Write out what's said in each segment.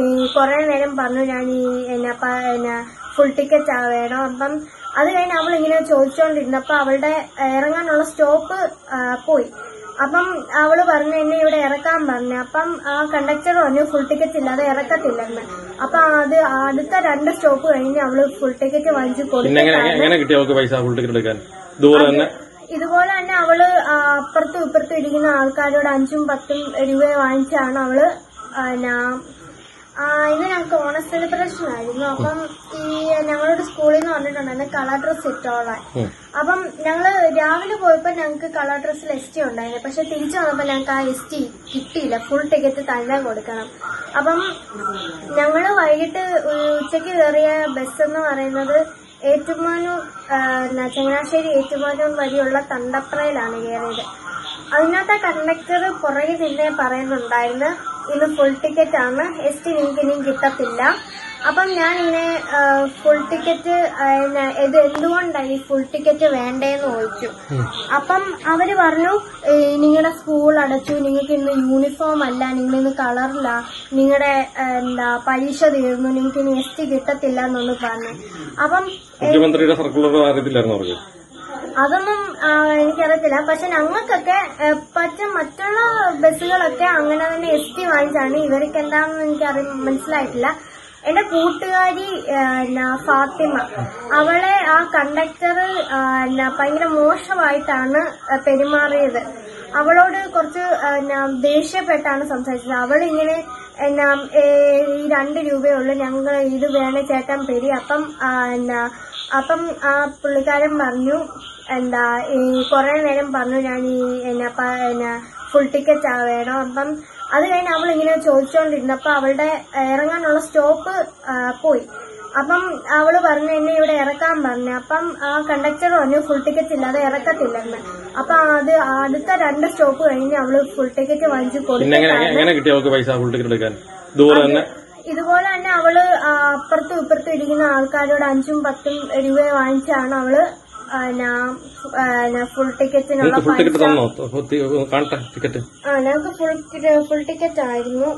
ഈ കുറെ നേരം പറഞ്ഞു ഞാൻ ഈ ഫുൾ ടിക്കറ്റ് വേണം. അപ്പം അത് കഴിഞ്ഞ് അവൾ ഇങ്ങനെ ചോദിച്ചോണ്ടിരുന്നപ്പോ അവളുടെ ഇറങ്ങാനുള്ള സ്റ്റോപ്പ് പോയി. അപ്പം അവള് പറഞ്ഞു എന്നെ ഇവിടെ ഇറക്കാൻ പറഞ്ഞു. അപ്പം ആ കണ്ടക്ടർ പറഞ്ഞു ഫുൾ ടിക്കറ്റ് ഇല്ലാതെ ഇറക്കത്തില്ലെന്ന്. അപ്പൊ അത് അടുത്ത 2 സ്റ്റോപ്പ് കഴിഞ്ഞ് അവള് ഫുൾ ടിക്കറ്റ് വാങ്ങിച്ചു കൊടുത്തു. ഇതുപോലെ തന്നെ അവള് അപ്പുറത്തും ഇപ്പുറത്തും ഇരിക്കുന്ന ആൾക്കാരോട് 5ഉം 10ഉം രൂപ വാങ്ങിച്ചാണ് അവള് ഇന്ന് ഞങ്ങൾക്ക് ഓണ സെലിബ്രേഷൻ ആയിരുന്നു. അപ്പം ഈ ഞങ്ങളുടെ സ്കൂളിൽ നിന്ന് പറഞ്ഞിട്ടുണ്ടായിരുന്നു കളർ ഡ്രസ് ഇട്ടോളാൻ. അപ്പം ഞങ്ങള് രാവിലെ പോയപ്പോ ഞങ്ങൾക്ക് കളർ ഡ്രസ്സിൽ ST ഉണ്ടായിരുന്നു. പക്ഷെ തിരിച്ചു വന്നപ്പോ ഞങ്ങൾക്ക് ആ ST കിട്ടിയില്ല. ഫുൾ ടിക്കറ്റ് തന്നെ കൊടുക്കണം. അപ്പം ഞങ്ങള് വൈകിട്ട് ഉച്ചയ്ക്ക് കയറിയ ബസ് എന്ന് പറയുന്നത് ഏറ്റുമാനൂർ ചങ്ങനാശ്ശേരി ഏറ്റുമാനൂർ വഴിയുള്ള തണ്ടപ്രയിലാണ് കയറിയത്. അതിനകത്തെ കണ്ടക്ടർ പുറകെ നിന്നെ പറയുന്നുണ്ടായിരുന്നു ഇന്ന് ഫുൾ ടിക്കറ്റ് ആണ്, ST നിങ്ങൾക്ക് ഇനിയും കിട്ടത്തില്ല. അപ്പം ഞാൻ ഇങ്ങനെ ഫുൾ ടിക്കറ്റ് ഇത് എന്തുകൊണ്ടാണ് ഈ ഫുൾ ടിക്കറ്റ് വേണ്ടേന്ന് ചോദിച്ചു. അപ്പം അവര് പറഞ്ഞു നിങ്ങളുടെ സ്കൂൾ അടച്ചു, നിങ്ങൾക്ക് ഇന്ന് യൂണിഫോം അല്ല, നിങ്ങൾ ഇന്ന് കളറില്ല, നിങ്ങളുടെ പരീക്ഷ തീർന്നു, നിങ്ങൾക്ക് ഇനി ST കിട്ടത്തില്ല എന്നൊന്ന് പറഞ്ഞു. അപ്പം മുഖ്യമന്ത്രിയുടെ സർക്കുലർ അറിയത്തില്ലായിരുന്നു. അതൊന്നും എനിക്കറിയത്തില്ല. പക്ഷെ ഞങ്ങൾക്കൊക്കെ മറ്റുള്ള ബസ്സുകളൊക്കെ അങ്ങനെ തന്നെ ST വാങ്ങിച്ചാണ്. ഇവർക്ക് എന്താണെന്ന് എനിക്ക് മനസ്സിലായിട്ടില്ല. എന്റെ കൂട്ടുകാരി ഫാത്തിമ, അവളെ ആ കണ്ടക്ടർ ഭയങ്കര മോശമായിട്ടാണ് പെരുമാറിയത്. അവളോട് കുറച്ച് ദേഷ്യപ്പെട്ടാണ് സംസാരിച്ചത്. അവളിങ്ങനെ ഈ 2 രൂപയുള്ളൂ, ഞങ്ങൾ ഇത് വേണേ ചേട്ടൻ പെരി. അപ്പം ആ പുള്ളിക്കാരൻ പറഞ്ഞു ഈ കുറെ നേരം പറഞ്ഞു ഞാൻ ഈ ഫുൾ ടിക്കറ്റ് വേണം. അപ്പം അത് കഴിഞ്ഞ് അവൾ ഇങ്ങനെ ചോദിച്ചോണ്ടിരുന്നപ്പോ അവളുടെ ഇറങ്ങാനുള്ള സ്റ്റോപ്പ് പോയി. അപ്പം അവള് പറഞ്ഞു എന്നെ ഇവിടെ ഇറക്കാൻ പറഞ്ഞു. അപ്പം ആ കണ്ടക്ടർ പറഞ്ഞു ഫുൾ ടിക്കറ്റ് ഇല്ലാതെ ഇറക്കത്തില്ലെന്ന്. അപ്പൊ അത് അടുത്ത 2 സ്റ്റോപ്പ് കഴിഞ്ഞ് അവള് ഫുൾ ടിക്കറ്റ് വാങ്ങിച്ചു കൊടുത്തു. ഇതുപോലെ തന്നെ അവള് അപ്പുറത്തും ഇപ്പുറത്തും ഇരിക്കുന്ന ആൾക്കാരോട് 5ഉം 10ഉം രൂപ വാങ്ങിച്ചാണ് അവള് ഫുൾ ടിക്കറ്റിനുള്ള ഞങ്ങൾക്ക് ഫുൾ ടിക്കറ്റ് ആയിരുന്നു.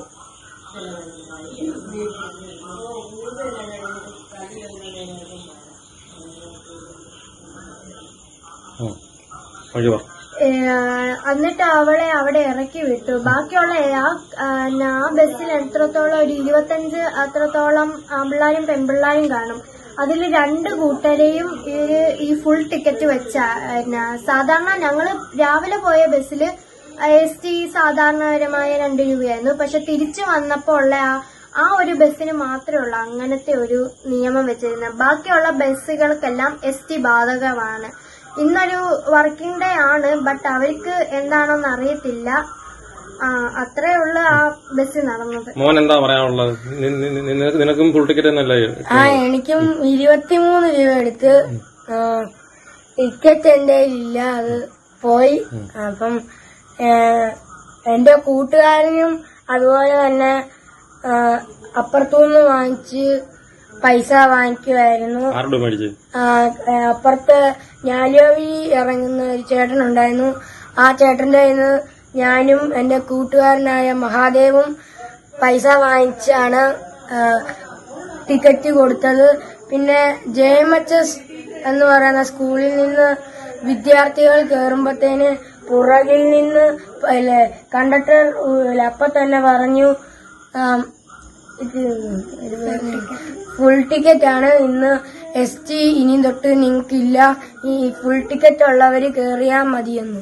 എന്നിട്ട് അവളെ അവിടെ ഇറക്കി വിട്ടു. ബാക്കിയുള്ള ആ ബസ്സിൽ എത്രത്തോളം ഒരു 25 അത്രത്തോളം ആൺപിള്ളാരും പെൺപിള്ളാരും കാണും. അതിൽ 2 കൂട്ടരെയും ഈ ഫുൾ ടിക്കറ്റ് വെച്ച സാധാരണ ഞങ്ങള് രാവിലെ പോയ ബസ്സില് ST സാധാരണപരമായ 2 രൂപയായിരുന്നു. പക്ഷെ തിരിച്ചു വന്നപ്പോ ഉള്ള ആ ഒരു ബസ്സിന് മാത്രമേ ഉള്ളൂ അങ്ങനത്തെ ഒരു നിയമം വെച്ചിരുന്നത്. ബാക്കിയുള്ള ബസ്സുകൾക്കെല്ലാം ST ബാധകമാണ്. ഇന്നൊരു വർക്കിംഗ് ഡേ ആണ്, ബട്ട് അവർക്ക് എന്താണെന്ന് അറിയത്തില്ല. അത്രയുള്ള ആ ബസ് നടന്നത്. മോൻ എന്താ പറയാനുള്ളത്? നിനക്കും ഫുൾ ടിക്കറ്റ് തന്നെയല്ലേ? എനിക്കും 23 രൂപ എടുത്ത് ടിക്കറ്റ് എന്റെ ഇല്ല, അത് പോയി. അപ്പം എന്റെ കൂട്ടുകാരനും അതുപോലെ തന്നെ അപ്പുറത്തുനിന്ന് വാങ്ങിച്ച് പൈസ വാങ്ങിക്കുമായിരുന്നു. അപ്പുറത്ത് ഞാലിയോവി ഇറങ്ങുന്ന ഒരു ചേട്ടനുണ്ടായിരുന്നു. ആ ചേട്ടന്റെ കയ്യിൽ ഞാനും എന്റെ കൂട്ടുകാരനായ മഹാദേവും പൈസ വാങ്ങിച്ചാണ് ടിക്കറ്റ് കൊടുത്തത്. പിന്നെ JMHS എന്ന് പറയുന്ന സ്കൂളിൽ നിന്ന് വിദ്യാർത്ഥികൾ കയറുമ്പോഴത്തേന് പുറകിൽ നിന്ന് കണ്ടക്ടർ അപ്പൊ തന്നെ പറഞ്ഞു ഫുൾ ടിക്കറ്റ് ആണ്, ഇന്ന് ST ഇനി തൊട്ട് നിങ്ങൾക്കില്ല, ഈ ഫുൾ ടിക്കറ്റ് ഉള്ളവര് കയറിയാൽ മതിയെന്ന്.